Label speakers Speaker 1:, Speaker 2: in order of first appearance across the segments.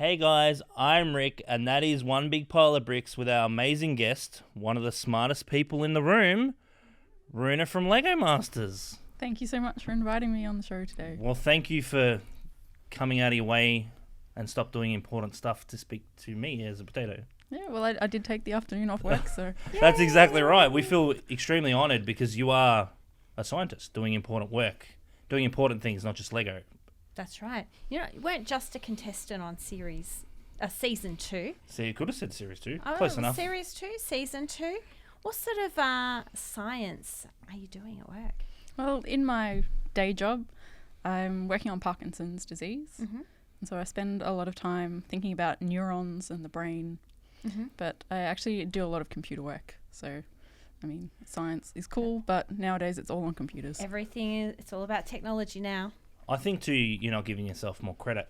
Speaker 1: Hey guys, I'm Rick, and that is One Big Pile of Bricks with our amazing guest, one of the smartest people in the room, Runa from Lego Masters.
Speaker 2: Thank you so much for inviting me on the show today.
Speaker 1: Well, thank you for coming out of your way and stop doing important stuff to speak to me as a potato.
Speaker 2: Yeah, well, I did take the afternoon off work, so...
Speaker 1: That's exactly right. We feel extremely honoured because you are a scientist doing important work, doing important things, not just Lego.
Speaker 3: That's right. You weren't just a contestant on season 2.
Speaker 1: See, you could have said series 2.
Speaker 3: Oh,
Speaker 1: Close enough.
Speaker 3: Series 2, season 2. What sort of science are you doing at work?
Speaker 2: Well, in my day job, I'm working on Parkinson's disease.
Speaker 3: Mm-hmm.
Speaker 2: And so I spend a lot of time thinking about neurons and the brain.
Speaker 3: Mm-hmm.
Speaker 2: But I actually do a lot of computer work. So, I mean, science is cool, but nowadays it's all on computers.
Speaker 3: It's all about technology now.
Speaker 1: I think, too, you're not giving yourself more credit.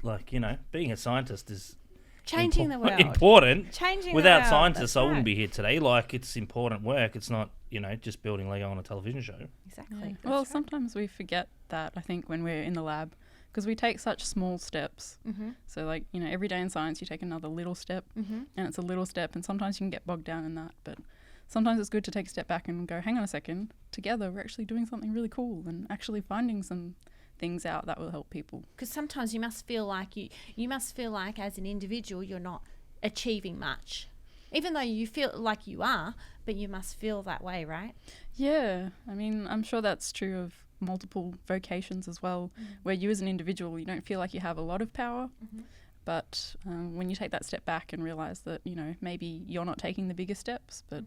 Speaker 1: Like, being a scientist is...
Speaker 3: Changing the world.
Speaker 1: Important.
Speaker 3: Changing
Speaker 1: Without
Speaker 3: the world.
Speaker 1: scientists,
Speaker 3: That's
Speaker 1: I
Speaker 3: right.
Speaker 1: wouldn't be here today. Like, it's important work. It's not, just building Lego on a television show.
Speaker 3: Exactly.
Speaker 2: Yeah.
Speaker 3: That's
Speaker 2: Well,
Speaker 3: right.
Speaker 2: sometimes we forget that, I think, when we're in the lab, because we take such small steps.
Speaker 3: Mm-hmm.
Speaker 2: So, like, every day in science you take another little step,
Speaker 3: Mm-hmm.
Speaker 2: and it's a little step, and sometimes you can get bogged down in that. But sometimes it's good to take a step back and go, hang on a second, together we're actually doing something really cool and actually finding some things out that will help people.
Speaker 3: Because sometimes you must feel like you must feel like as an individual you're not achieving much, even though you feel like you are, but you must feel that way, right?
Speaker 2: Yeah, I mean, I'm sure that's true of multiple vocations as well, where you as an individual, you don't feel like you have a lot of power.
Speaker 3: Mm-hmm.
Speaker 2: But when you take that step back and realise that, maybe you're not taking the biggest steps, but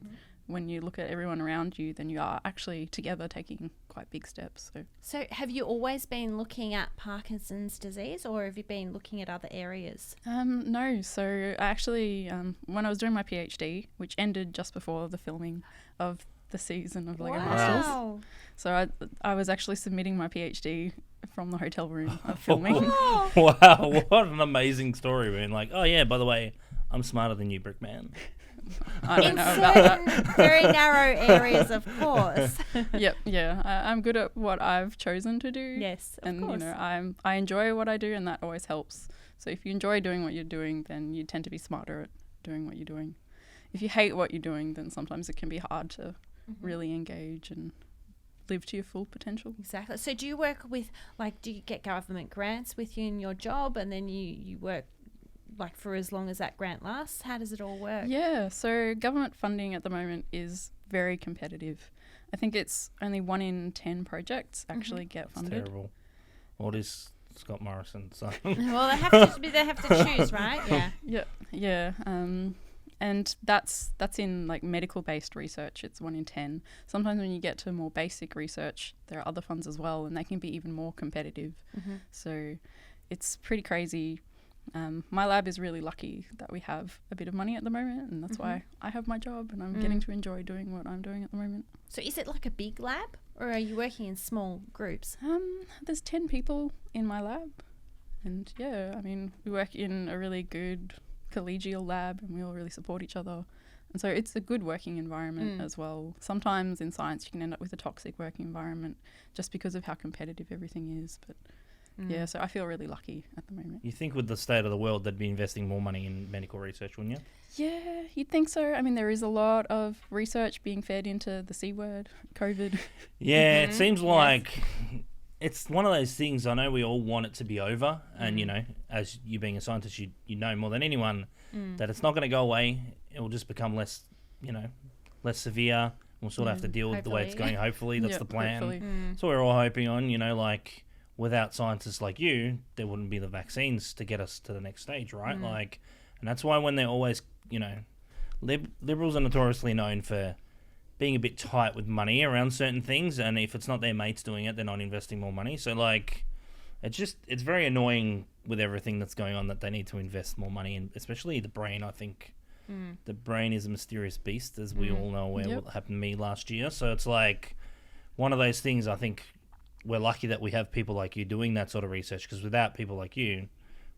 Speaker 2: when you look at everyone around you, then you are actually together taking quite big steps.
Speaker 3: So have you always been looking at Parkinson's disease, or have you been looking at other areas?
Speaker 2: No, so I actually, when I was doing my PhD, which ended just before the filming of the season of Lego Masters,
Speaker 3: Wow.
Speaker 2: so I was actually submitting my PhD from the hotel room of filming.
Speaker 3: Oh.
Speaker 1: Wow, what an amazing story, man. Like, oh yeah, by the way, I'm smarter than you, Brickman.
Speaker 2: I don't
Speaker 3: In
Speaker 2: know about that.
Speaker 3: certain very narrow areas, of course.
Speaker 2: Yep, yeah. I'm good at what I've chosen to do.
Speaker 3: Yes, of
Speaker 2: And,
Speaker 3: course.
Speaker 2: I enjoy what I do, and that always helps. So if you enjoy doing what you're doing, then you tend to be smarter at doing what you're doing. If you hate what you're doing, then sometimes it can be hard to really engage and live to your full potential.
Speaker 3: Exactly. So do you work with, do you get government grants with you in your job, and then you work for as long as that grant lasts? How does it all work?
Speaker 2: Yeah, so government funding at the moment is very competitive. I think it's only 1 in 10 projects actually get
Speaker 1: It's
Speaker 2: funded.
Speaker 1: terrible. What is Scott Morrison? So.
Speaker 3: Well, they have to choose, right? Yeah.
Speaker 2: Yeah. And that's in medical based research. It's 1 in 10. Sometimes when you get to more basic research, there are other funds as well, and they can be even more competitive.
Speaker 3: Mm-hmm.
Speaker 2: So it's pretty crazy. My lab is really lucky that we have a bit of money at the moment, and that's why I have my job and I'm getting to enjoy doing what I'm doing at the moment.
Speaker 3: So is it like a big lab, or are you working in small groups?
Speaker 2: There's 10 people in my lab, and yeah, I mean, we work in a really good collegial lab and we all really support each other. And so it's a good working environment as well. Sometimes in science you can end up with a toxic working environment just because of how competitive everything is. But yeah, so I feel really lucky at the moment.
Speaker 1: You think with the state of the world they'd be investing more money in medical research, wouldn't you?
Speaker 2: Yeah, you'd think so. I mean, there is a lot of research being fed into the C word, COVID.
Speaker 1: Yeah, it seems like it's one of those things. I know we all want it to be over, and as you being a scientist, you know more than anyone that it's not going to go away. It will just become less severe. We'll sort of have to deal with the way it's going. Hopefully, that's
Speaker 2: Yep,
Speaker 1: the plan.
Speaker 2: hopefully.
Speaker 1: So we're all hoping on. Without scientists like you, there wouldn't be the vaccines to get us to the next stage, right? And that's why when they're always, liberals are notoriously known for being a bit tight with money around certain things, and if it's not their mates doing it, they're not investing more money. So it's very annoying with everything that's going on that they need to invest more money in, especially the brain. I think the brain is a mysterious beast, as we all know what happened to me last year. So it's like one of those things. I think we're lucky that we have people like you doing that sort of research, because without people like you,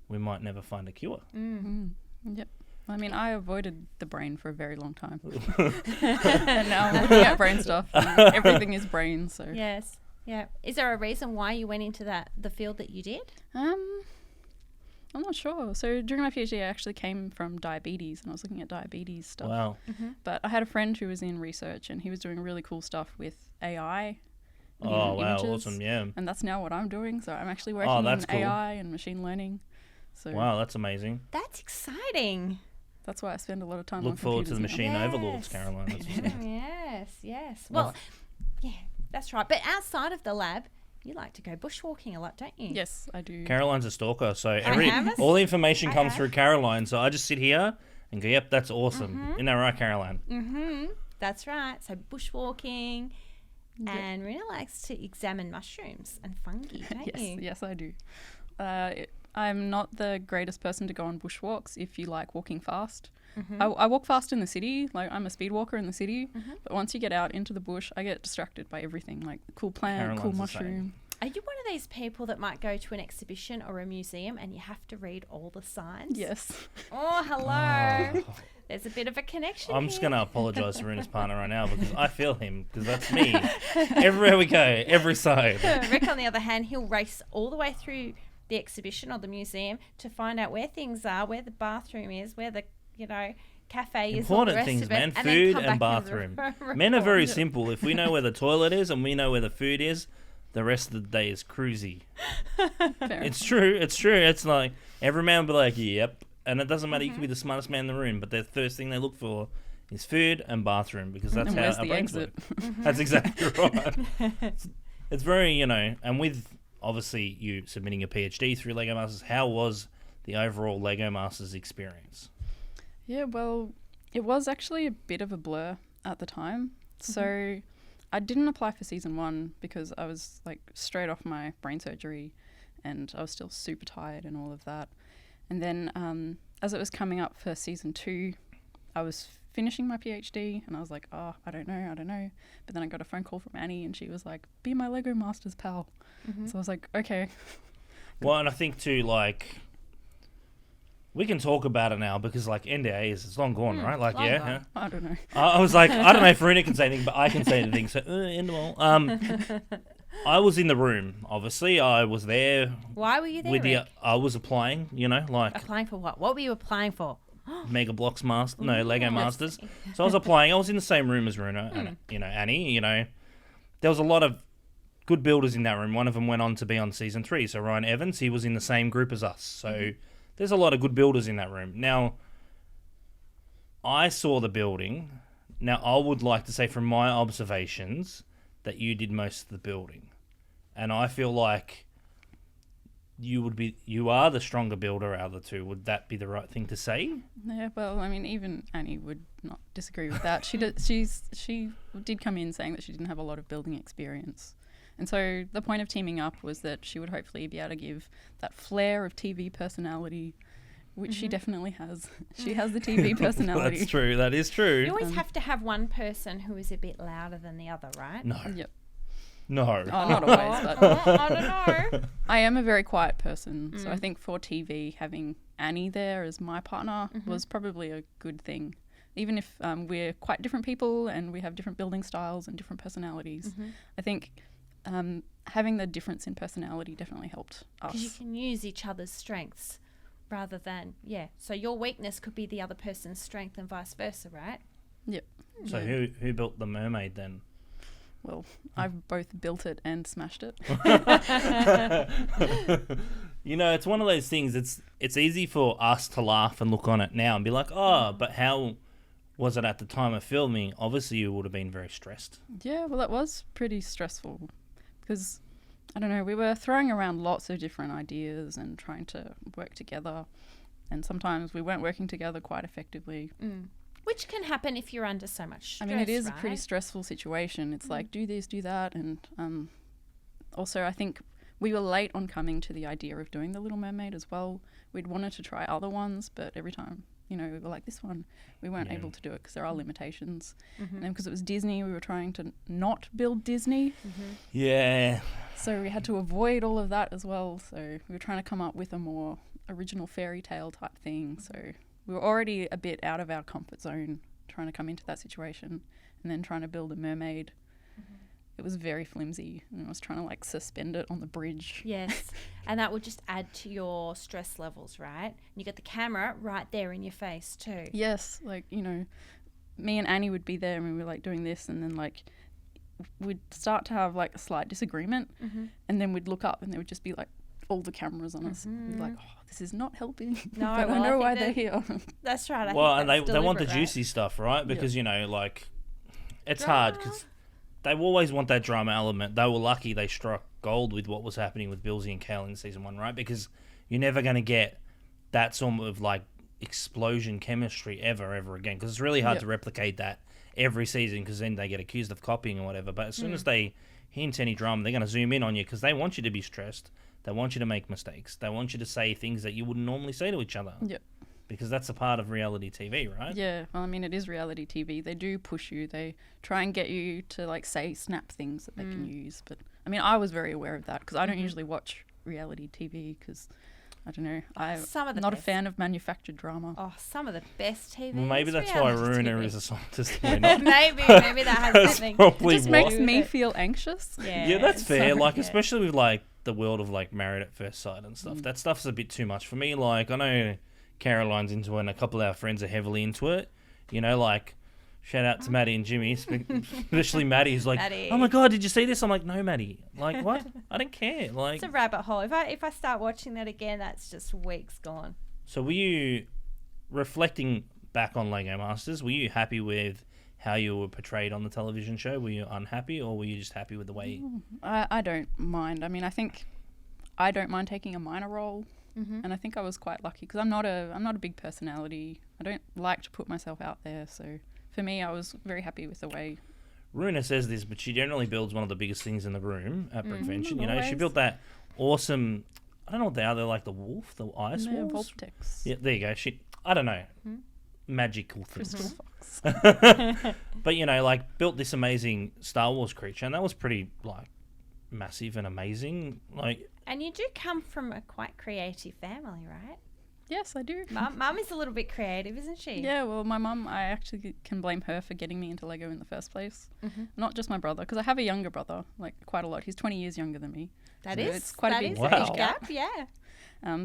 Speaker 1: we might never find a cure.
Speaker 2: Yep. I mean, I avoided the brain for a very long time. And now I'm looking at brain stuff, and everything is brain, so.
Speaker 3: Yes. Yeah. Is there a reason why you went into the field that you did?
Speaker 2: I'm not sure. So during my PhD, I actually came from diabetes, and I was looking at diabetes stuff.
Speaker 1: Wow.
Speaker 2: But I had a friend who was in research, and he was doing really cool stuff with AI.
Speaker 1: Oh, wow.
Speaker 2: Images,
Speaker 1: Awesome. Yeah.
Speaker 2: And that's now what I'm doing. So I'm actually working
Speaker 1: that's
Speaker 2: in
Speaker 1: cool.
Speaker 2: AI and machine learning. So
Speaker 1: Wow, that's amazing.
Speaker 3: That's exciting.
Speaker 2: that's why I spend a lot of time on
Speaker 1: Look forward to the
Speaker 2: computers now.
Speaker 1: machine overlords, Caroline. That's what's up.
Speaker 3: Yes. Well, yeah, that's right. But outside of the lab, you like to go bushwalking a lot, don't you?
Speaker 2: Yes, I do.
Speaker 1: Caroline's a stalker, so
Speaker 3: am
Speaker 1: all the information
Speaker 3: I
Speaker 1: comes
Speaker 3: have.
Speaker 1: through Caroline. So I just sit here and go, "Yep, that's awesome." Isn't that right, Caroline?
Speaker 3: That's right. So bushwalking, and Runa likes to examine mushrooms and fungi, don't you?
Speaker 2: Yes, I do. I'm not the greatest person to go on bushwalks if you like walking fast. I walk fast in the city, like I'm a speed walker in the city, but once you get out into the bush, I get distracted by everything, like cool plant, cool
Speaker 1: Caroline's the same.
Speaker 2: mushroom.
Speaker 3: Are you one of these people that might go to an exhibition or a museum and you have to read all the signs?
Speaker 2: Yes.
Speaker 3: Oh, hello. There's a bit of a connection
Speaker 1: I'm just
Speaker 3: here.
Speaker 1: going to apologise to Runa's partner right now because I feel him, because that's me. Everywhere we go, every side.
Speaker 3: Rick, on the other hand, he'll race all the way through the exhibition or the museum to find out where things are, where the bathroom is, where the, cafe is. All the
Speaker 1: Important
Speaker 3: rest
Speaker 1: things,
Speaker 3: of it,
Speaker 1: man.
Speaker 3: and then
Speaker 1: Food
Speaker 3: come
Speaker 1: and
Speaker 3: back
Speaker 1: bathroom.
Speaker 3: report.
Speaker 1: Men are very simple. If we know where the toilet is and we know where the food is, the rest of the day is cruisy.
Speaker 2: Fair.
Speaker 1: It's true. It's like every man will be like, yep. And it doesn't matter. You could be the smartest man in the room, but the first thing they look for is food and bathroom, because that's
Speaker 2: And
Speaker 1: how
Speaker 2: where's
Speaker 1: our
Speaker 2: the
Speaker 1: brains
Speaker 2: exit?
Speaker 1: work. That's exactly right. It's very, and with obviously you submitting your PhD through Lego Masters, how was the overall Lego Masters experience?
Speaker 2: Yeah, well, it was actually a bit of a blur at the time. So I didn't apply for season 1 because I was like straight off my brain surgery and I was still super tired and all of that. And then as it was coming up for season 2, I was finishing my PhD and I was like, oh, I don't know. But then I got a phone call from Annie and she was like, be my Lego Masters pal. So I was like, okay.
Speaker 1: Well, and I think too, like, we can talk about it now because, like, NDA is long gone, right? Like,
Speaker 3: long
Speaker 1: yeah.
Speaker 3: gone.
Speaker 1: Huh?
Speaker 2: I don't know.
Speaker 1: I was like, I don't know if Runa can say anything, but I can say anything. So, end all. I was in the room. Obviously, I was there.
Speaker 3: Why were you there,
Speaker 1: With the,
Speaker 3: Rick?
Speaker 1: I was applying. Like
Speaker 3: Applying for what? What were you applying for?
Speaker 1: Mega Blocks Master, no Lego
Speaker 3: Ooh,
Speaker 1: Masters.
Speaker 3: let's see.
Speaker 1: So I was applying. I was in the same room as Runa and Annie. There was a lot of good builders in that room. One of them went on to be on season 3. So Ryan Evans, he was in the same group as us. So there's a lot of good builders in that room. Now, I saw the building. Now, I would like to say from my observations that you did most of the building. And I feel like you are the stronger builder out of the two. Would that be the right thing to say?
Speaker 2: Yeah, well, I mean, even Annie would not disagree with that. She did come in saying that she didn't have a lot of building experience. And so the point of teaming up was that she would hopefully be able to give that flair of TV personality, which she definitely has. She has the TV personality.
Speaker 1: That's true. That is true.
Speaker 3: You always have to have one person who is a bit louder than the other, right?
Speaker 1: No.
Speaker 2: Yep.
Speaker 1: No.
Speaker 2: Oh, not always, but
Speaker 3: I don't know.
Speaker 2: I am a very quiet person. So I think for TV, having Annie there as my partner was probably a good thing. Even if we're quite different people and we have different building styles and different personalities, I think having the difference in personality definitely helped us.
Speaker 3: Because you can use each other's strengths rather than, so your weakness could be the other person's strength and vice versa, right?
Speaker 2: Yep.
Speaker 1: So who built the mermaid then?
Speaker 2: Well, I've both built it and smashed it.
Speaker 1: It's one of those things. It's easy for us to laugh and look on it now and be like, oh, but how was it at the time of filming? Obviously, you would have been very stressed.
Speaker 2: Yeah, well, it was pretty stressful because, I don't know, we were throwing around lots of different ideas and trying to work together. And sometimes we weren't working together quite effectively.
Speaker 3: Which can happen if you're under so much stress,
Speaker 2: I mean, it is
Speaker 3: right?
Speaker 2: a pretty stressful situation. It's like, do this, do that. And also, I think we were late on coming to the idea of doing The Little Mermaid as well. We'd wanted to try other ones, but every time, we were like, this one, we weren't able to do it because there are limitations. And then because it was Disney, we were trying to not build Disney.
Speaker 1: Yeah.
Speaker 2: So we had to avoid all of that as well. So we were trying to come up with a more original fairy tale type thing. So we were already a bit out of our comfort zone trying to come into that situation and then trying to build a mermaid. it was very flimsy, and I was trying to like suspend it on the bridge.
Speaker 3: Yes. And that would just add to your stress levels, right? And you got the camera right there in your face too.
Speaker 2: Yes, like, you know, me and Annie would be there and we were like doing this, and then like we'd start to have like a slight disagreement, and then we'd look up and there would just be like all the cameras on us. We'd be like, oh, this is not helping.
Speaker 3: No,
Speaker 2: but
Speaker 3: well,
Speaker 2: I know
Speaker 3: I
Speaker 2: why
Speaker 3: think
Speaker 2: they're here.
Speaker 3: That's right.
Speaker 1: Well,
Speaker 3: I
Speaker 1: and
Speaker 3: think
Speaker 1: they want the
Speaker 3: that's deliberate,
Speaker 1: juicy stuff, right? Because, you know, like, it's
Speaker 3: Drama.
Speaker 1: hard because they always want that drama element. They were lucky they struck gold with what was happening with Billsy and Kale in season 1, right? Because you're never going to get that sort of, like, explosion chemistry ever again. Because it's really hard to replicate that every season, because then they get accused of copying or whatever. But as soon as they hint any drama, they're going to zoom in on you because they want you to be stressed. They want you to make mistakes. They want you to say things that you wouldn't normally say to each other.
Speaker 2: Yep.
Speaker 1: Because that's a part of reality TV, right?
Speaker 2: Yeah, well, I mean, it is reality TV. They do push you. They try and get you to like say snap things that they can use. But I mean, I was very aware of that because I don't usually watch reality TV because I don't know. I'm not a fan of manufactured drama.
Speaker 3: Oh, some of the best TV.
Speaker 1: Well, maybe that's why Runa is a scientist. We're not.
Speaker 3: maybe that has something.
Speaker 1: Probably
Speaker 2: It just
Speaker 1: why.
Speaker 2: makes me feel anxious.
Speaker 1: Yeah, that's fair.
Speaker 2: So,
Speaker 1: like, especially with like the world of like Married at First Sight and stuff. That stuff's a bit too much for me. Like, I know Caroline's into it and a couple of our friends are heavily into it. You know, like, shout out to Maddie and Jimmy, especially Maddie, who's like,
Speaker 3: Maddie.
Speaker 1: oh my God, did you see this? I'm like, no, Maddie. Like, what? I don't care. Like,
Speaker 3: It's a rabbit hole. If I start watching that again, that's just weeks gone.
Speaker 1: so were you, reflecting back on Lego Masters, were you happy with how you were portrayed on the television show? Were you unhappy, or were you just happy with the way?
Speaker 2: I don't mind. I mean, I think I don't mind taking a minor role, and I think I was quite lucky because I'm not a big personality. I don't like to put myself out there, so for me, I was very happy with the way.
Speaker 1: Runa says this, but she generally builds one of the biggest things in the room at Prevention. You know, she
Speaker 2: always.
Speaker 1: built that awesome. I don't know what they are. They're like the wolf, the ice
Speaker 2: No,
Speaker 1: wolves.
Speaker 2: Voltex.
Speaker 1: Yeah, there you go. I don't know. Magical things.
Speaker 2: Crystal Fox.
Speaker 1: But, you know, like, built this amazing Star Wars creature, and that was pretty, like, massive and amazing. Like,
Speaker 3: And you do come from a quite creative family, right?
Speaker 2: Yes, I do.
Speaker 3: Mum is a little bit creative, isn't she?
Speaker 2: Yeah, well, my mum, I actually can blame her for getting me into Lego in the first place. Not just my brother, because I have a younger brother, like quite a lot. He's 20 years younger than me.
Speaker 3: That
Speaker 2: So
Speaker 3: is
Speaker 2: it's quite a big
Speaker 3: age
Speaker 1: Wow.
Speaker 3: gap. Yeah.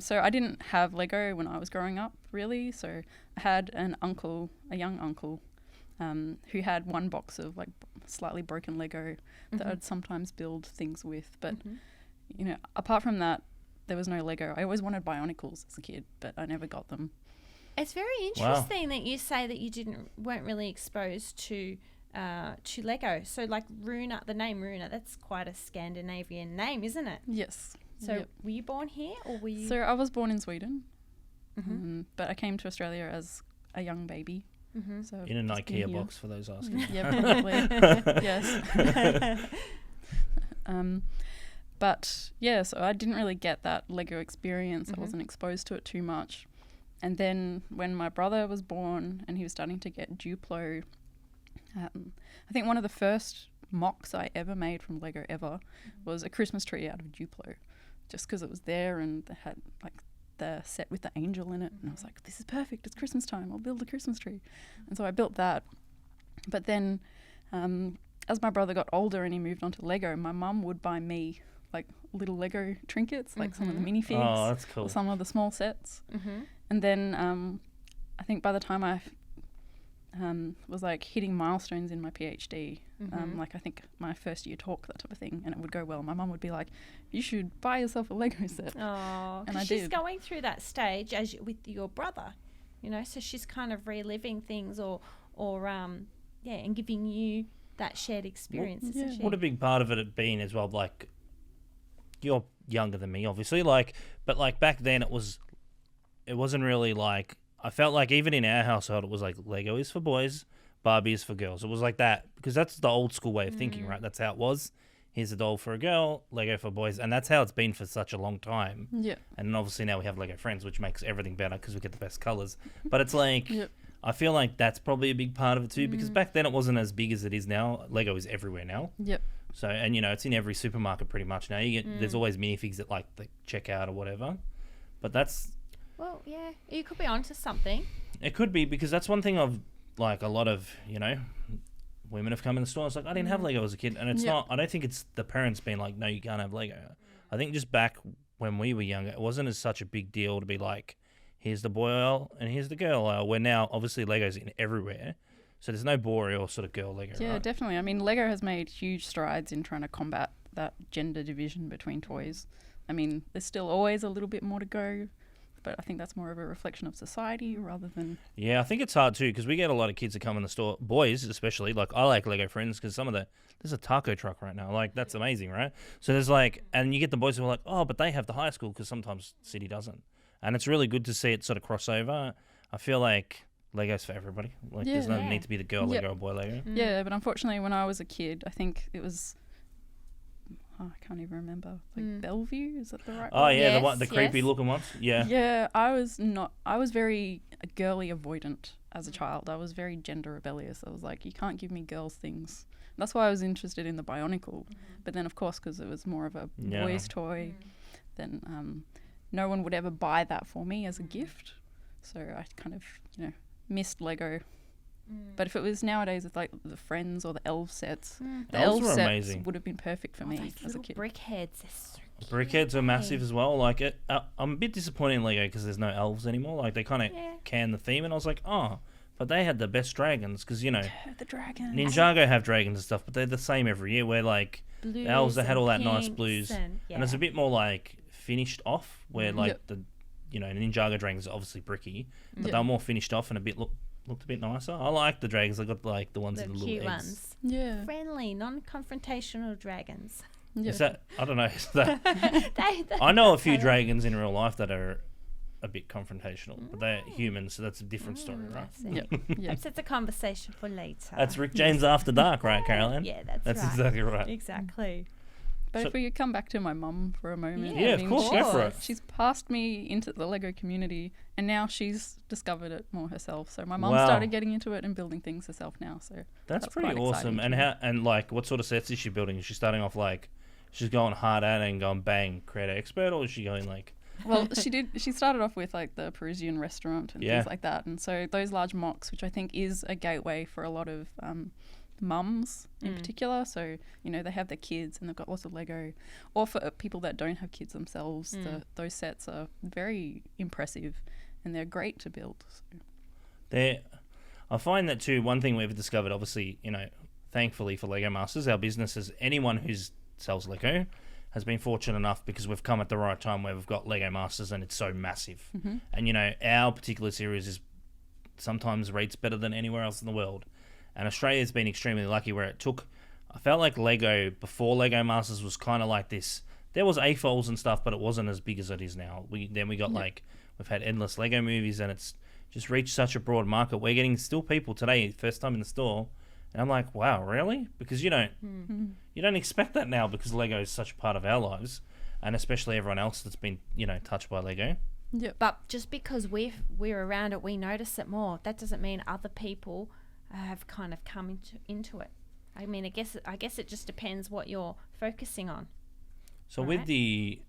Speaker 2: So I didn't have Lego when I was growing up, really. So I had a young uncle, who had one box of like slightly broken Lego that I'd sometimes build things with. But, you know, apart from that, there was no Lego. I always wanted Bionicles as a kid, but I never got them.
Speaker 3: It's very interesting that you say that you weren't really exposed to Lego. So like Runa, the name Runa, that's quite a Scandinavian name, isn't it?
Speaker 2: Yes.
Speaker 3: So
Speaker 2: Yep.
Speaker 3: were you born here or were you?
Speaker 2: So I was born in Sweden, but I came to Australia as a young baby. So
Speaker 1: in an
Speaker 2: I've been
Speaker 1: IKEA
Speaker 2: here.
Speaker 1: box, for those asking.
Speaker 2: Yeah, probably. Yes. But yeah, so I didn't really get that Lego experience. I wasn't exposed to it too much. And then when my brother was born and he was starting to get Duplo, I think one of the first mocks I ever made from Lego ever was a Christmas tree out of Duplo, just because it was there and they had like the set with the angel in it. And I was like, this is perfect. It's Christmas time. I'll build a Christmas tree. And so I built that. But then as my brother got older and he moved on to Lego, my mum would buy me like little Lego trinkets, like some of the minifigs,
Speaker 1: Oh, that's cool.
Speaker 2: or some of the small sets. And then I think by the time I was like hitting milestones in my PhD, like I think my first year talk, that type of thing, and it would go well, my mum would be like, you should buy yourself a Lego set.
Speaker 3: Oh,
Speaker 2: And I
Speaker 3: she's
Speaker 2: did.
Speaker 3: going through that stage with your brother, you know, so she's kind of reliving things or and giving you that shared experience, isn't she?
Speaker 1: What a big part of it had been as well, like, you're younger than me, obviously, like, but like back then it wasn't really like, I felt like even in our household it was like Lego is for boys, Barbie is for girls. It was like that because that's the old school way of thinking, right? That's how it was. Here's a doll for a girl, Lego for boys, and that's how it's been for such a long time.
Speaker 2: Yeah.
Speaker 1: And then obviously now we have Lego Friends, which makes everything better because we get the best colors. But it's like,
Speaker 2: Yep.
Speaker 1: I feel like that's probably a big part of it too, because back then it wasn't as big as it is now. Lego is everywhere now.
Speaker 2: Yep.
Speaker 1: So, and you know, it's in every supermarket pretty much now. You get there's always minifigs at like the checkout or whatever. But that's,
Speaker 3: Well, yeah, you could be onto something.
Speaker 1: it could be, because that's one thing of like a lot of, you know, women have come in the store. It's like, I didn't have Lego as a kid. And it's not, I don't think it's the parents being like, no, you can't have Lego. I think just back when we were younger, it wasn't as such a big deal to be like, here's the boy aisle and here's the girl aisle. Where now, obviously, Lego's in everywhere. So there's no boy or sort of girl Lego,
Speaker 2: Yeah,
Speaker 1: right?
Speaker 2: definitely. I mean, Lego has made huge strides in trying to combat that gender division between toys. I mean, there's still always a little bit more to go, but I think that's more of a reflection of society rather than...
Speaker 1: Yeah, I think it's hard too because we get a lot of kids that come in the store, boys especially. Like, I like Lego Friends because there's a taco truck right now. Like, that's amazing, right? So there's like, and you get the boys who are like, oh, but they have the high school because sometimes City doesn't. And it's really good to see it sort of cross over. I feel like Lego's for everybody. Like, there's no need to be the girl Lego or boy Lego.
Speaker 2: Yeah, but unfortunately, when I was a kid, I think it was... I can't even remember. Like Bellevue, is that the right
Speaker 1: Oh,
Speaker 2: one?
Speaker 1: yeah, the creepy looking ones. Yeah.
Speaker 2: Yeah, I was very girly avoidant as a child. I was very gender rebellious. I was like, you can't give me girls things. That's why I was interested in the Bionicle. But then, of course, because it was more of a boys' toy, then no one would ever buy that for me as a gift. So I kind of, missed Lego. But if it was nowadays with like the Friends or the Elf sets, the
Speaker 1: Elves
Speaker 2: Elf
Speaker 1: were
Speaker 2: sets
Speaker 1: amazing.
Speaker 2: would have been perfect for me as a kid.
Speaker 3: Brick heads, they're so cute.
Speaker 1: Brickheads are massive as well. Like, I'm a bit disappointed in Lego because there's no elves anymore. Like, they kind of can the theme, and I was like, oh, but they had the best dragons because,
Speaker 2: The dragons.
Speaker 1: Ninjago have dragons and stuff, but they're the same every year. Where like
Speaker 3: Blues
Speaker 1: the elves, they had all that
Speaker 3: and
Speaker 1: nice
Speaker 3: pinks
Speaker 1: blues,
Speaker 3: and
Speaker 1: it's a bit more like finished off. Where like the Ninjago dragons are obviously bricky, but they're more finished off and looked a bit nicer. I like the dragons. I got like the ones
Speaker 3: the
Speaker 1: with the
Speaker 3: cute
Speaker 1: little eggs.
Speaker 3: ones.
Speaker 2: Yeah.
Speaker 3: Friendly, non-confrontational dragons.
Speaker 2: Yeah.
Speaker 1: Is that? I don't know. Is that,
Speaker 3: They
Speaker 1: I know a few dragons in real life that are a bit confrontational, but they're humans, so that's a different story, right?
Speaker 2: Yep. Yep.
Speaker 3: That's a conversation for later.
Speaker 1: That's Rick James After Dark, right, Caroline?
Speaker 3: Yeah, that's
Speaker 1: That's
Speaker 3: right.
Speaker 1: exactly right.
Speaker 3: Exactly.
Speaker 2: But
Speaker 1: So-
Speaker 2: if we could come back to my mum for a moment.
Speaker 1: Yeah, of course, go for it.
Speaker 2: She's passed me into the Lego community and now she's discovered it more herself. So my mum
Speaker 1: Wow.
Speaker 2: started getting into it and building things herself now. So
Speaker 1: That's
Speaker 2: quite
Speaker 1: pretty awesome.
Speaker 2: exciting
Speaker 1: And
Speaker 2: to me.
Speaker 1: like what sort of sets is she building? Is she starting off like she's going hard at it and going bang, creator expert, or is she going like
Speaker 2: Well, she started off with like the Parisian restaurant and things like that. And so those large mocks, which I think is a gateway for a lot of mums in particular. So, they have their kids and they've got lots of Lego. Or for people that don't have kids themselves, those sets are very impressive and they're great to build. So.
Speaker 1: I find that too, one thing we've discovered, obviously, thankfully for Lego Masters, our business is anyone who sells Lego has been fortunate enough because we've come at the right time where we've got Lego Masters and it's so massive. And, our particular series is sometimes rates better than anywhere else in the world. And Australia's been extremely lucky where I felt like Lego, before Lego Masters, was kind of like this. There was AFOLs and stuff, but it wasn't as big as it is now. We got we've had endless Lego movies and it's just reached such a broad market. We're getting still people today, first time in the store, and I'm like, wow, really? Because you don't expect that now because Lego is such a part of our lives, and especially everyone else that's been, touched by Lego.
Speaker 2: Yeah.
Speaker 3: But just because we're around it, we notice it more. That doesn't mean other people have kind of come into it. I mean, I guess it just depends what you're focusing on.
Speaker 1: So with the,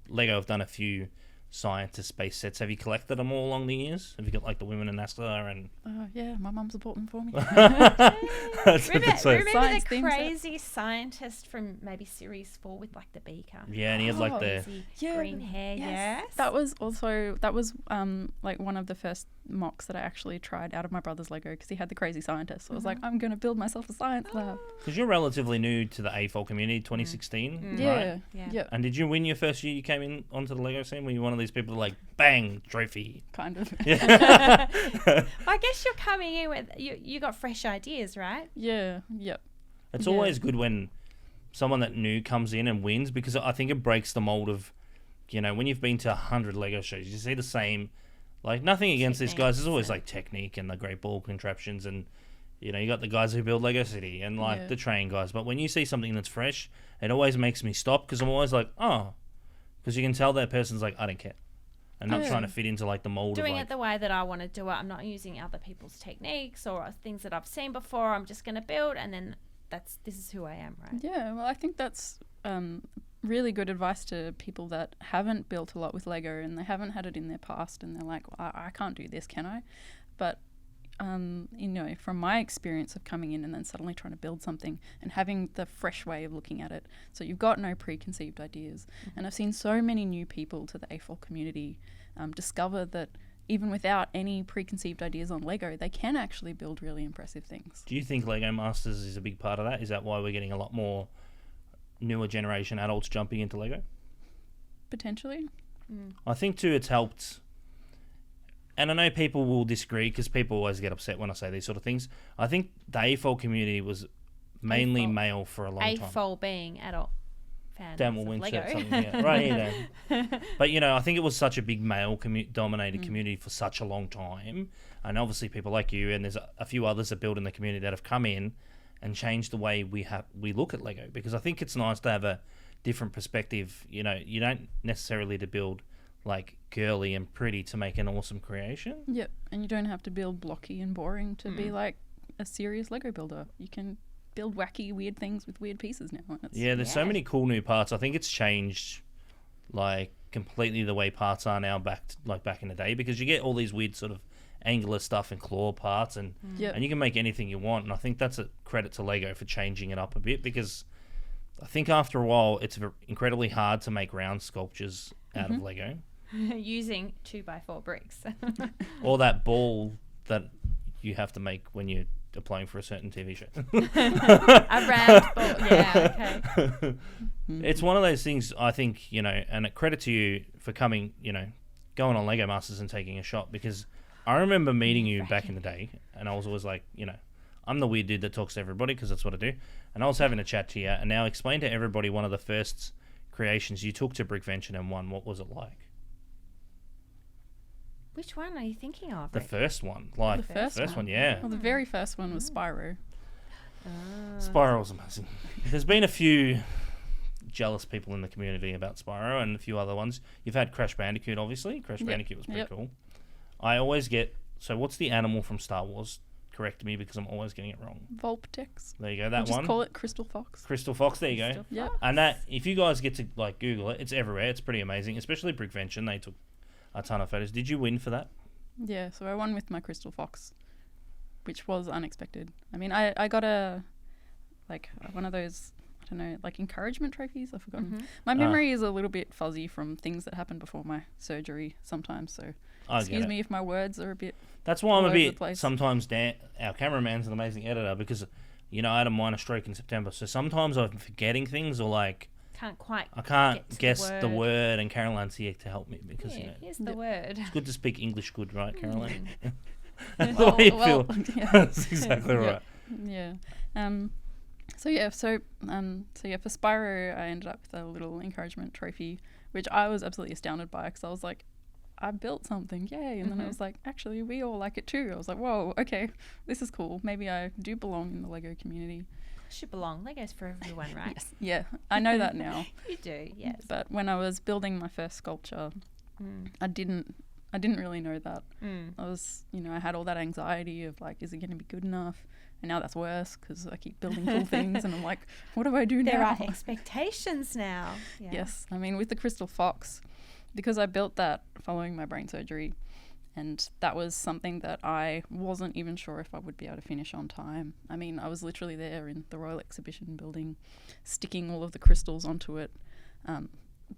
Speaker 1: Lego have done a few scientist space sets. Have you collected them all along the years? Have you got like the women in NASA and...
Speaker 2: yeah, my mum's bought them for me.
Speaker 3: Remember
Speaker 2: Science
Speaker 3: the
Speaker 2: theme set.
Speaker 3: crazy scientist from maybe series 4 with like the beaker?
Speaker 1: Yeah, and he had like the...
Speaker 3: green hair. Yes.
Speaker 2: That was like one of the first mocks that I actually tried out of my brother's Lego because he had the crazy scientist. So I was like, I'm going to build myself a science lab.
Speaker 1: Because you're relatively new to the AFOL community, 2016,
Speaker 2: Yeah.
Speaker 1: right?
Speaker 2: Yeah.
Speaker 1: And did you win your first year you came in onto the Lego scene? Were you one of these people like, bang, trophy?
Speaker 2: Kind of.
Speaker 3: I guess you're coming in with you got fresh ideas, right?
Speaker 2: Yeah. Yep.
Speaker 1: It's always good when someone that new comes in and wins because I think it breaks the mold of, when you've been to 100 Lego shows, you see the same, like nothing against these guys. There's always like technique and the great ball contraptions and, you got the guys who build Lego City and like the train guys. But when you see something that's fresh, it always makes me stop because I'm always like, oh, because you can tell that person's like, I don't care. And not trying to fit into like the mold
Speaker 3: Doing
Speaker 1: of like...
Speaker 3: it the way that I want to do it. I'm not using other people's techniques or things that I've seen before. I'm just going to build and then this is who I am, right?
Speaker 2: Yeah, well, I think that's really good advice to people that haven't built a lot with Lego and they haven't had it in their past and they're like, well, I can't do this, can I? But from my experience of coming in and then suddenly trying to build something and having the fresh way of looking at it. So you've got no preconceived ideas. And I've seen so many new people to the A4 community discover that even without any preconceived ideas on Lego, they can actually build really impressive things.
Speaker 1: Do you think Lego Masters is a big part of that? Is that why we're getting a lot more newer generation adults jumping into Lego?
Speaker 2: Potentially.
Speaker 1: I think too it's helped, and I know people will disagree because people always get upset when I say these sort of things. I think the AFOL community was mainly male for a long time.
Speaker 3: AFOL being adult fans
Speaker 1: Dan will
Speaker 3: of
Speaker 1: win
Speaker 3: Lego.
Speaker 1: something, yeah. Right here, Dan. But, I think it was such a big male-dominated community for such a long time. And obviously people like you, and there's a few others that build in the community that have come in and changed the way we look at Lego. Because I think it's nice to have a different perspective. You don't necessarily to build like girly and pretty to make an awesome creation.
Speaker 2: Yep, and you don't have to build blocky and boring to be like a serious Lego builder. You can build wacky, weird things with weird pieces now.
Speaker 1: There's so many cool new parts. I think it's changed like completely the way parts are now back in the day, because you get all these weird sort of angular stuff and claw parts and you can make anything you want. And I think that's a credit to Lego for changing it up a bit, because I think after a while it's incredibly hard to make round sculptures out of Lego.
Speaker 3: Using 2x4 bricks.
Speaker 1: Or that ball that you have to make when you're applying for a certain TV show.
Speaker 3: A round ball. Yeah, okay.
Speaker 1: It's one of those things, I think, and a credit to you for coming, going on Lego Masters and taking a shot, because I remember meeting you back in the day, and I was always like, I'm the weird dude that talks to everybody because that's what I do. And I was having a chat to you, and now explain to everybody one of the first creations you took to Brickvention and won. What was it like?
Speaker 3: Which one are you thinking of?
Speaker 1: The first one. Like,
Speaker 2: the first
Speaker 1: one, yeah.
Speaker 2: Well, the very first one was Spyro.
Speaker 1: Spyro was amazing. There's been a few jealous people in the community about Spyro and a few other ones. You've had Crash Bandicoot, obviously. Crash Bandicoot was pretty cool. I always get... So what's the animal from Star Wars? Correct me, because I'm always getting it wrong.
Speaker 2: Vulptex.
Speaker 1: There you go, that
Speaker 2: just
Speaker 1: one.
Speaker 2: Call it Crystal Fox.
Speaker 1: Crystal Fox, there you go.
Speaker 2: Yeah.
Speaker 1: And that, if you guys get to like Google it, it's everywhere. It's pretty amazing, especially Brickvention. They took a ton of photos. Did you win for that?
Speaker 2: Yeah, so I won with my Crystal Fox, which was unexpected. I mean, I got one of those, I don't know, like encouragement trophies. I've forgotten. My memory is a little bit fuzzy from things that happened before my surgery sometimes, so excuse me if my words are a bit...
Speaker 1: That's why I'm a bit... Sometimes Dan, our cameraman's an amazing editor, because, I had a minor stroke in September, so sometimes I'm forgetting things, or like... I can't guess the word, and Caroline's here to help me, because,
Speaker 3: here's the word.
Speaker 1: It's good to speak English good, right, Caroline?
Speaker 2: That's
Speaker 1: the way you feel. Yeah. That's exactly right.
Speaker 2: Yeah. So for Spyro, I ended up with a little encouragement trophy, which I was absolutely astounded by, because I was like, I built something, yay. And then I was like, actually, we all like it too. I was like, whoa, okay, this is cool. Maybe I do belong in the Lego community.
Speaker 3: Should belong. Lego's for everyone, right?
Speaker 2: Yes. Yeah, I know that now.
Speaker 3: You do, yes.
Speaker 2: But when I was building my first sculpture, I didn't really know that. I was, I had all that anxiety of like, is it going to be good enough? And now that's worse, because I keep building cool things, and I'm like, what do I do now?
Speaker 3: There are expectations now. Yeah.
Speaker 2: Yes, I mean, with the Crystal Fox, because I built that following my brain surgery, and that was something that I wasn't even sure if I would be able to finish on time. I mean, I was literally there in the Royal Exhibition building, sticking all of the crystals onto it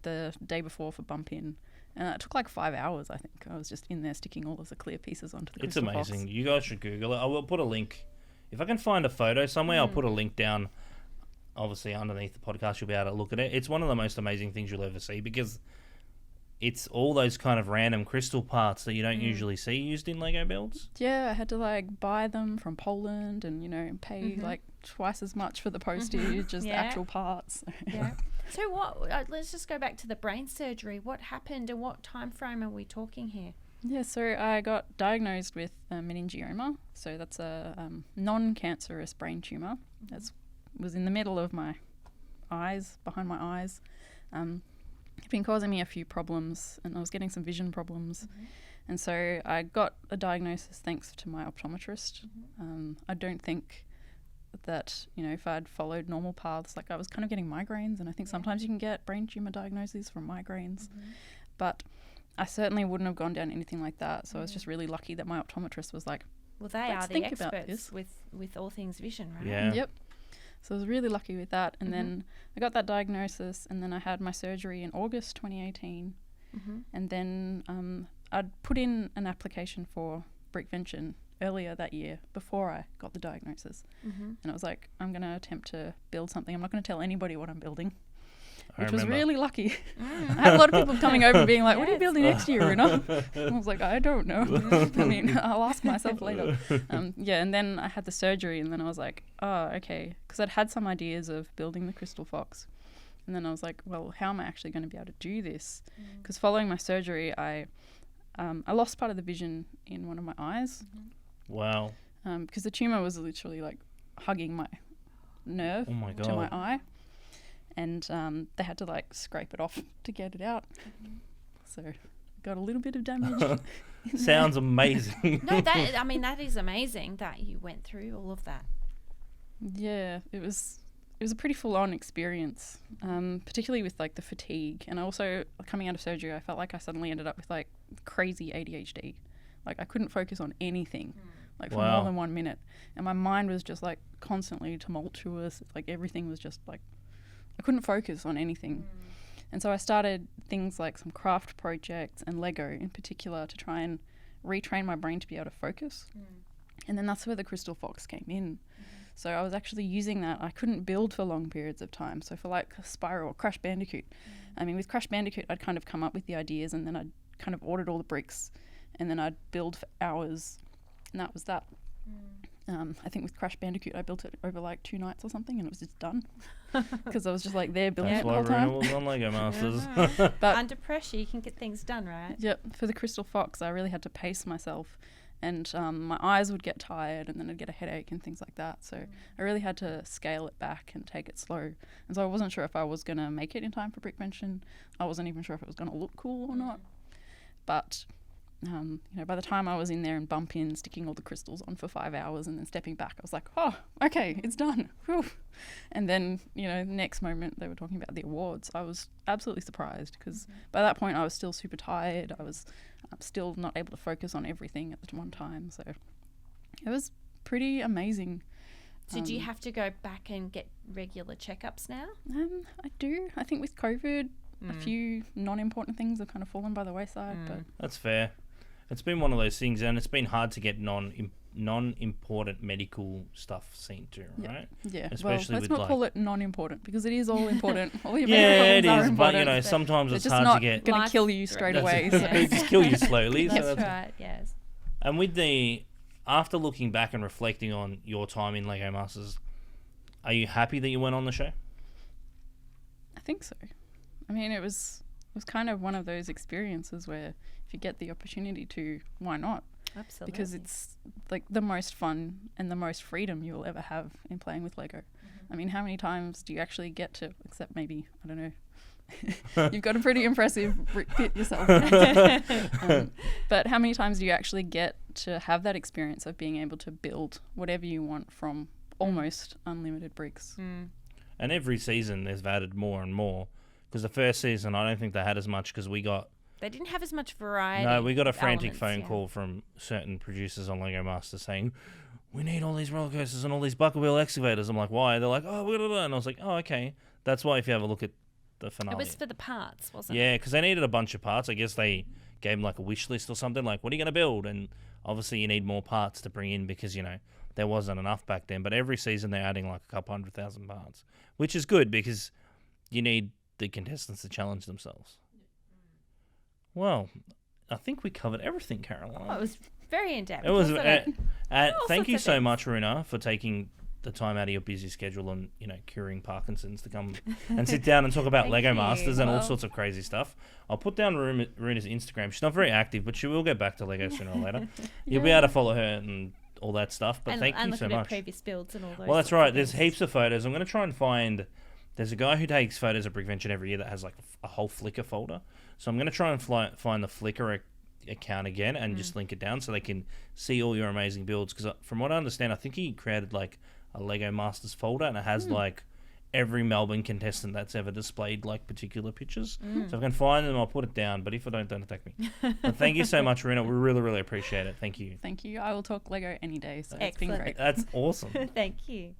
Speaker 2: the day before for bump in. And it took like 5 hours, I think. I was just in there sticking all of the clear pieces onto the Crystal Fox.
Speaker 1: It's amazing. You guys should Google it. I will put a link. If I can find a photo somewhere, I'll put a link down, obviously, underneath the podcast. You'll be able to look at it. It's one of the most amazing things you'll ever see, because it's all those kind of random crystal parts that you don't usually see used in Lego builds.
Speaker 2: Yeah, I had to like buy them from Poland and, pay like twice as much for the postage as the actual parts.
Speaker 3: Yeah. So let's just go back to the brain surgery. What happened, and what time frame are we talking here?
Speaker 2: Yeah, so I got diagnosed with meningioma. So that's a non-cancerous brain tumour. That was in the middle of my eyes, behind my eyes. It's been causing me a few problems, and I was getting some vision problems. And so I got a diagnosis thanks to my optometrist. I don't think that, if I'd followed normal paths, like I was kind of getting migraines, and I think sometimes you can get brain tumour diagnoses from migraines. But I certainly wouldn't have gone down anything like that. So I was just really lucky that my optometrist was like,
Speaker 3: Well, they
Speaker 2: let's
Speaker 3: are the
Speaker 2: think about
Speaker 3: experts
Speaker 2: this.
Speaker 3: with all things vision, right?
Speaker 1: Yeah.
Speaker 2: Yep. So I was really lucky with that. And then I got that diagnosis, and then I had my surgery in August 2018. And then I'd put in an application for Brickvention earlier that year before I got the diagnosis. And I was like, I'm going to attempt to build something. I'm not going to tell anybody what I'm building, which was really lucky. I had a lot of people coming over and being like, what are you building next year, Runa? I was like, I don't know. I mean, I'll ask myself later. And then I had the surgery, and then I was like, oh, okay. Because I'd had some ideas of building the Crystal Fox. And then I was like, well, how am I actually going to be able to do this? Because following my surgery, I lost part of the vision in one of my eyes.
Speaker 1: Wow.
Speaker 2: Because the tumor was literally like hugging my nerve to my eye. And they had to like scrape it off to get it out. So got a little bit of damage.
Speaker 1: Sounds amazing.
Speaker 3: No, that is amazing that you went through all of that.
Speaker 2: Yeah, it was a pretty full-on experience, particularly with like the fatigue. And also coming out of surgery, I felt like I suddenly ended up with like crazy ADHD. Like I couldn't focus on anything, like for more than 1 minute. And my mind was just like constantly tumultuous. Like everything was just like, I couldn't focus on anything. And so I started things like some craft projects and Lego in particular to try and retrain my brain to be able to focus. And then that's where the Crystal Fox came in. So I was actually using that. I couldn't build for long periods of time. So for like Spyro or Crash Bandicoot, I mean, with Crash Bandicoot, I'd kind of come up with the ideas, and then I'd kind of ordered all the bricks, and then I'd build for hours, and that was that. I think with Crash Bandicoot, I built it over like 2 nights or something, and it was just done because I was just like there building it the whole time.
Speaker 1: That's why Runa was on Lego Masters.
Speaker 3: But under pressure, you can get things done, right?
Speaker 2: Yep. For the Crystal Fox, I really had to pace myself, and my eyes would get tired, and then I'd get a headache and things like that. So I really had to scale it back and take it slow. And so I wasn't sure if I was going to make it in time for Brickvention. I wasn't even sure if it was going to look cool or not. But by the time I was in there and bump in, sticking all the crystals on for 5 hours and then stepping back, I was like, oh, okay, it's done. Whew. And then, the next moment they were talking about the awards. I was absolutely surprised because by that point I was still super tired. I was still not able to focus on everything at the one time. So it was pretty amazing.
Speaker 3: So do you have to go back and get regular checkups now?
Speaker 2: I do. I think with COVID, a few non-important things have kind of fallen by the wayside. But
Speaker 1: that's fair. It's been one of those things, and it's been hard to get non-important medical stuff seen to, right?
Speaker 2: Yeah.
Speaker 1: Especially
Speaker 2: let's
Speaker 1: with
Speaker 2: not call it non-important because it is all important. All your
Speaker 1: it
Speaker 2: medical
Speaker 1: is,
Speaker 2: important,
Speaker 1: but sometimes it's
Speaker 2: just
Speaker 1: hard
Speaker 2: not
Speaker 1: to get.
Speaker 2: Going to kill you straight away.
Speaker 1: It just kill you slowly.
Speaker 3: That's right. Yes.
Speaker 1: And after looking back and reflecting on your time in Lego Masters, are you happy that you went on the show?
Speaker 2: I think so. I mean, it was kind of one of those experiences where if you get the opportunity to, why not?
Speaker 3: Absolutely.
Speaker 2: Because it's like the most fun and the most freedom you will ever have in playing with Lego. I mean, how many times do you actually get to, except maybe, I don't know, you've got a pretty impressive brick pit yourself. But how many times do you actually get to have that experience of being able to build whatever you want from almost unlimited bricks?
Speaker 1: And every season they've added more and more. Because the first season, I don't think they had as much because
Speaker 3: they didn't have as much variety.
Speaker 1: No, we got a frantic phone call from certain producers on Lego Masters saying, we need all these roller coasters and all these bucket wheel excavators. I'm like, why? They're like, oh, and I was like, oh, okay. That's why if you have a look at the finale.
Speaker 3: It was for the parts, wasn't it?
Speaker 1: Yeah, because they needed a bunch of parts. I guess they gave them like a wish list or something, like, what are you going to build? And obviously you need more parts to bring in because, there wasn't enough back then. But every season they're adding like a couple 100,000 parts, which is good because you need the contestants to challenge themselves. Well, I think we covered everything, Caroline.
Speaker 3: Oh, it was very in-depth.
Speaker 1: It was.
Speaker 3: Wasn't
Speaker 1: Thank you so much, Runa, for taking the time out of your busy schedule and curing Parkinson's to come and sit down and talk about Lego Masters and all sorts of crazy stuff. I'll put down Runa's Instagram. She's not very active, but she will get back to Lego sooner or later. You'll be able to follow her and all that stuff. But thank you so much.
Speaker 3: Previous builds and all those.
Speaker 1: Well, that's right. There's heaps of photos. I'm going to try and find. There's a guy who takes photos of Brickvention every year that has like a whole Flickr folder. So I'm going to try and find the Flickr account again and just link it down so they can see all your amazing builds. Because from what I understand, I think he created like a Lego Masters folder and it has like every Melbourne contestant that's ever displayed like particular pictures. So if I can find them, I'll put it down. But if I don't attack me. But thank you so much, Runa. We really, really appreciate it. Thank you.
Speaker 2: Thank you. I will talk Lego any day. So it's
Speaker 3: Excellent.
Speaker 2: been great.
Speaker 1: That's awesome.
Speaker 3: Thank you.